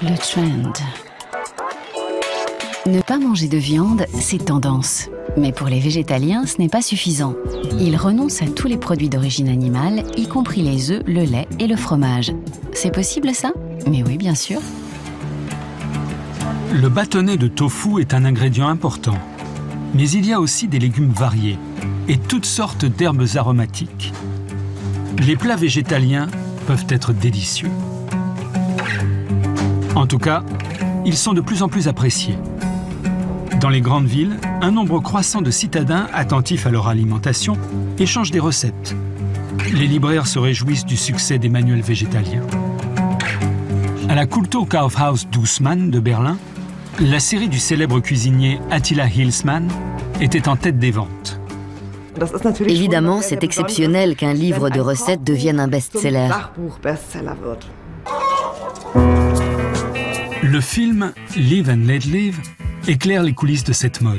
Le trend. Ne pas manger de viande, c'est tendance. Mais pour les végétaliens, ce n'est pas suffisant. Ils renoncent à tous les produits d'origine animale, y compris les œufs, le lait et le fromage. C'est possible ça? Mais oui, bien sûr. Le bâtonnet de tofu est un ingrédient important. Mais il y a aussi des légumes variés et toutes sortes d'herbes aromatiques. Les plats végétaliens peuvent être délicieux. En tout cas, ils sont de plus en plus appréciés. Dans les grandes villes, un nombre croissant de citadins attentifs à leur alimentation échangent des recettes. Les libraires se réjouissent du succès des manuels végétaliens. À la Kulturkaufhaus d'Ussmann de Berlin, la série du célèbre cuisinier Attila Hildmann était en tête des ventes. Évidemment, c'est exceptionnel qu'un livre de recettes devienne un best-seller. Le film Live and Let Live éclaire les coulisses de cette mode.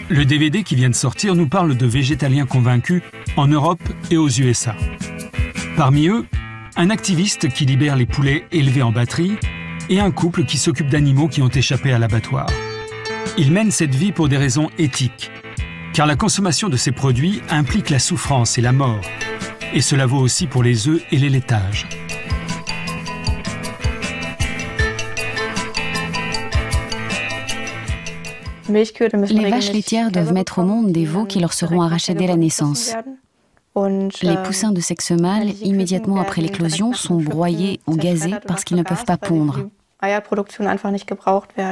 Le DVD qui vient de sortir nous parle de végétaliens convaincus en Europe et aux USA. Parmi eux, un activiste qui libère les poulets élevés en batterie et un couple qui s'occupe d'animaux qui ont échappé à l'abattoir. Ils mènent cette vie pour des raisons éthiques, car la consommation de ces produits implique la souffrance et la mort. Et cela vaut aussi pour les œufs et les laitages. Les vaches laitières doivent mettre au monde des veaux qui leur seront arrachés dès la naissance. Les poussins de sexe mâle, immédiatement après l'éclosion, sont broyés ou gazés parce qu'ils ne peuvent pas pondre.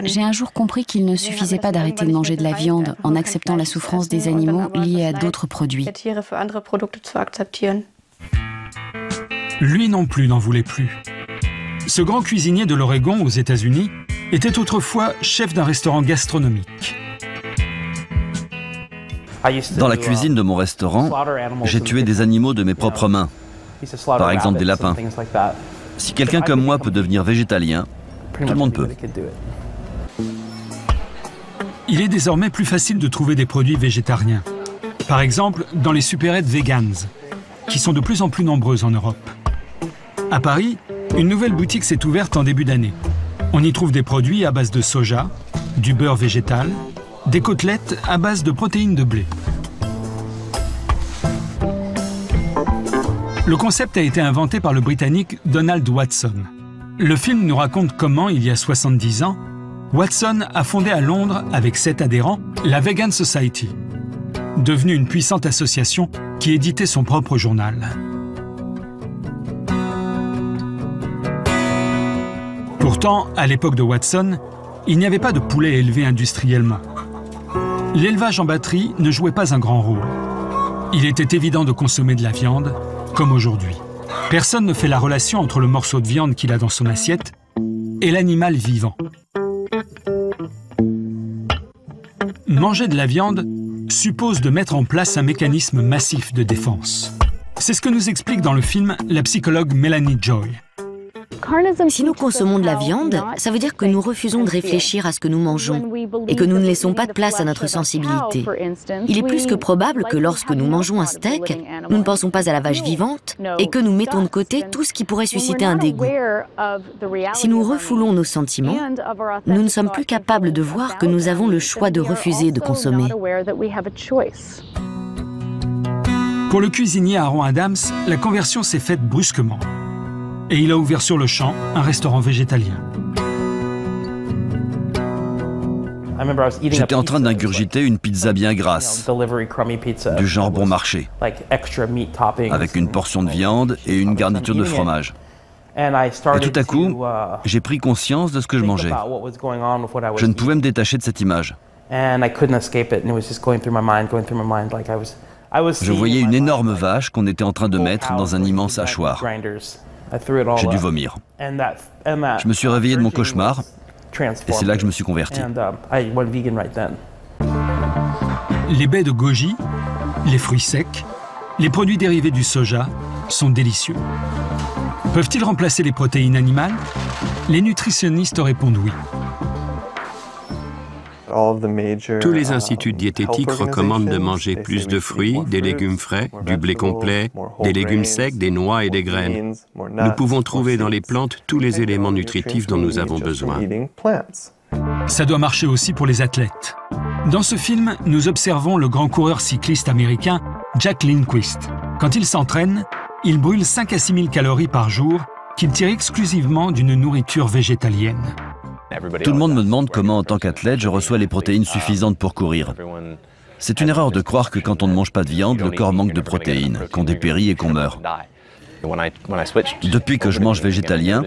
J'ai un jour compris qu'il ne suffisait pas d'arrêter de manger de la viande en acceptant la souffrance des animaux liée à d'autres produits. Lui non plus n'en voulait plus. Ce grand cuisinier de l'Oregon aux États-Unis était autrefois chef d'un restaurant gastronomique. Dans la cuisine de mon restaurant, j'ai tué des animaux de mes propres mains, par exemple des lapins. Si quelqu'un comme moi peut devenir végétalien, tout le monde peut. Il est désormais plus facile de trouver des produits végétariens. Par exemple, dans les supérettes Vegans, qui sont de plus en plus nombreuses en Europe. À Paris, une nouvelle boutique s'est ouverte en début d'année. On y trouve des produits à base de soja, du beurre végétal, des côtelettes à base de protéines de blé. Le concept a été inventé par le Britannique Donald Watson. Le film nous raconte comment, il y a 70 ans, Watson a fondé à Londres, avec 7 adhérents, la Vegan Society, devenue une puissante association qui éditait son propre journal. Pourtant, à l'époque de Watson, il n'y avait pas de poulet élevé industriellement. L'élevage en batterie ne jouait pas un grand rôle. Il était évident de consommer de la viande, comme aujourd'hui. Personne ne fait la relation entre le morceau de viande qu'il a dans son assiette et l'animal vivant. Manger de la viande suppose de mettre en place un mécanisme massif de défense. C'est ce que nous explique dans le film la psychologue Melanie Joy. Si nous consommons de la viande, ça veut dire que nous refusons de réfléchir à ce que nous mangeons et que nous ne laissons pas de place à notre sensibilité. Il est plus que probable que lorsque nous mangeons un steak, nous ne pensons pas à la vache vivante et que nous mettons de côté tout ce qui pourrait susciter un dégoût. Si nous refoulons nos sentiments, nous ne sommes plus capables de voir que nous avons le choix de refuser de consommer. Pour le cuisinier Aaron Adams, la conversion s'est faite brusquement. Et il a ouvert sur le champ un restaurant végétalien. J'étais en train d'ingurgiter une pizza bien grasse, du genre bon marché, avec une portion de viande et une garniture de fromage. Et tout à coup, j'ai pris conscience de ce que je mangeais. Je ne pouvais me détacher de cette image. Je voyais une énorme vache qu'on était en train de mettre dans un immense hachoir. J'ai dû vomir. Je me suis réveillé de mon cauchemar et c'est là que je me suis converti. Les baies de goji, les fruits secs, les produits dérivés du soja sont délicieux. Peuvent-ils remplacer les protéines animales? Les nutritionnistes répondent oui. Tous les instituts diététiques recommandent de manger plus de fruits, des légumes frais, du blé complet, des légumes secs, des noix et des graines. Nous pouvons trouver dans les plantes tous les éléments nutritifs dont nous avons besoin. Ça doit marcher aussi pour les athlètes. Dans ce film, nous observons le grand coureur cycliste américain Jack Lindquist. Quand il s'entraîne, il brûle 5 à 6 000 calories par jour qu'il tire exclusivement d'une nourriture végétalienne. Tout le monde me demande comment, en tant qu'athlète, je reçois les protéines suffisantes pour courir. C'est une erreur de croire que quand on ne mange pas de viande, le corps manque de protéines, qu'on dépérit et qu'on meurt. Depuis que je mange végétalien,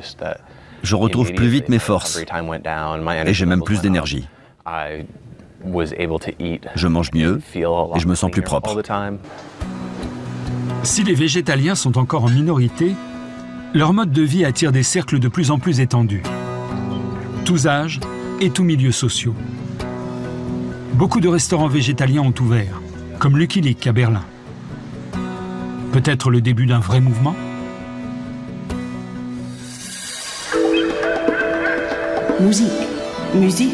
je retrouve plus vite mes forces et j'ai même plus d'énergie. Je mange mieux et je me sens plus propre. Si les végétaliens sont encore en minorité, leur mode de vie attire des cercles de plus en plus étendus. Tous âges et tous milieux sociaux. Beaucoup de restaurants végétaliens ont ouvert, comme Lucky Luke à Berlin. Peut-être le début d'un vrai mouvement ? Musique.